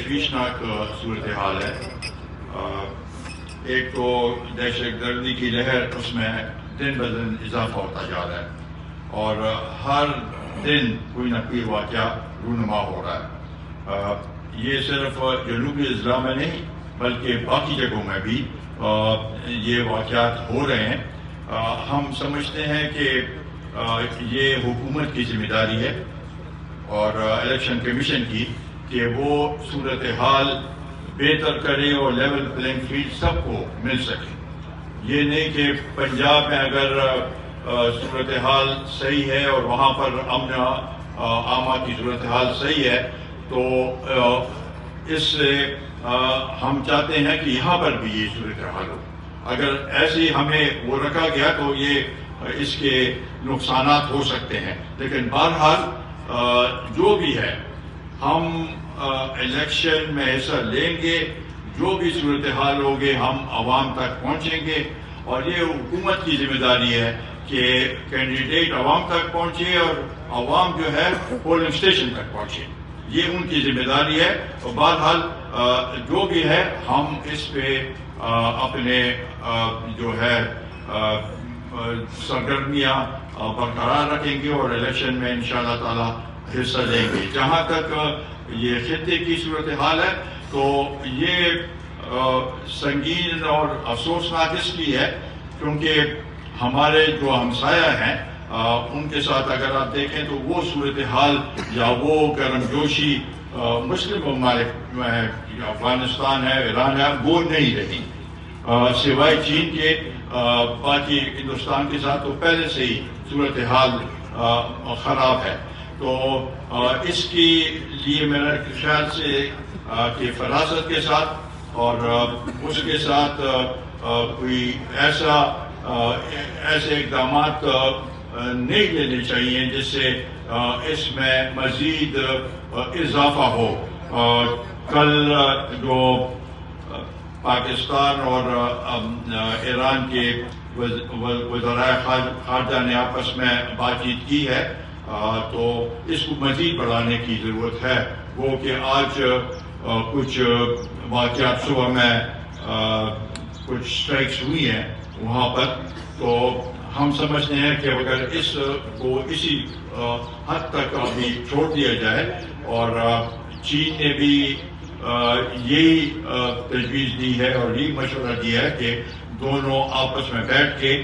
تشویشناک صورتحال ہے. ایک تو دہشت گردی کی لہر اس میں دن بدن اضافہ ہوتا جا رہا ہے اور ہر دن کوئی نہ کوئی واقعہ رونما ہو رہا ہے. یہ صرف جنوبی اضلاع میں نہیں بلکہ باقی جگہوں میں بھی یہ واقعات ہو رہے ہیں. ہم سمجھتے ہیں کہ یہ حکومت کی ذمہ داری ہے اور الیکشن کمیشن کی کہ وہ صورتحال بہتر کرے اور لیول پلینگ فیلڈ سب کو مل سکے. یہ نہیں کہ پنجاب میں اگر صورتحال صحیح ہے اور وہاں پر امن عامہ کی صورتحال صحیح ہے تو اس سے ہم چاہتے ہیں کہ یہاں پر بھی یہ صورتحال ہو. اگر ایسے ہمیں وہ رکھا گیا تو یہ اس کے نقصانات ہو سکتے ہیں. لیکن بہرحال جو بھی ہے ہم الیکشن میں حصہ لیں گے. جو بھی صورتحال ہوگی ہم عوام تک پہنچیں گے اور یہ حکومت کی ذمہ داری ہے کہ کینڈیڈیٹ عوام تک پہنچے اور عوام جو ہے پولنگ اسٹیشن تک پہنچے. یہ ان کی ذمہ داری ہے. اور بہرحال جو بھی ہے ہم اس پہ اپنے جو ہے سرگرمیاں برقرار رکھیں گے اور الیکشن میں انشاءاللہ تعالی حصہ لیں گے. جہاں تک یہ خطے کی صورتحال ہے تو یہ سنگین اور افسوسناک اس لیے ہے کیونکہ ہمارے جو ہمسایہ ہیں ان کے ساتھ اگر آپ دیکھیں تو وہ صورتحال یا وہ گرم جوشی مسلم ممالک میں افغانستان ہے ایران ہے وہ نہیں رہی. سوائے چین کے باقی ہندوستان کے ساتھ تو پہلے سے ہی صورتحال خراب ہے. تو اس کے لیے میرا خیال سے کہ فراست کے ساتھ اور اس کے ساتھ کوئی ایسے اقدامات نہیں لینے چاہیے جس سے اس میں مزید اضافہ ہو. کل جو پاکستان اور ایران کے وزرائے خارجہ نے آپس میں بات چیت کی ہے تو اس کو مزید بڑھانے کی ضرورت ہے. وہ کہ آج کچھ واقعات صبح میں کچھ اسٹرائکس ہوئی ہیں وہاں پر تو ہم سمجھتے ہیں کہ اگر اس کو اسی حد تک ابھی چھوڑ دیا جائے اور چین نے بھی یہی تجویز دی ہے اور یہی مشورہ دیا ہے کہ دونوں آپس میں بیٹھ کے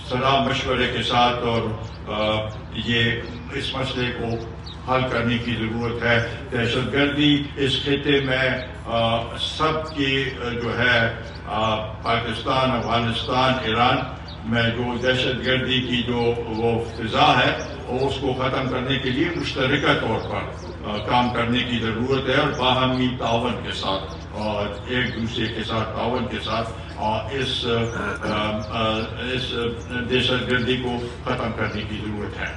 صلاح مشورے کے ساتھ اور یہ اس مسئلے کو حل کرنے کی ضرورت ہے. دہشت گردی اس خطے میں سب کی جو ہے پاکستان افغانستان ایران میں جو دہشت گردی کی جو وہ فضا ہے اس کو ختم کرنے کے لیے مشترکہ طور پر کام کرنے کی ضرورت ہے اور باہمی تعاون کے ساتھ اور ایک دوسرے کے ساتھ تعاون کے ساتھ اس دہشت گردی کو ختم کرنے کی ضرورت ہے.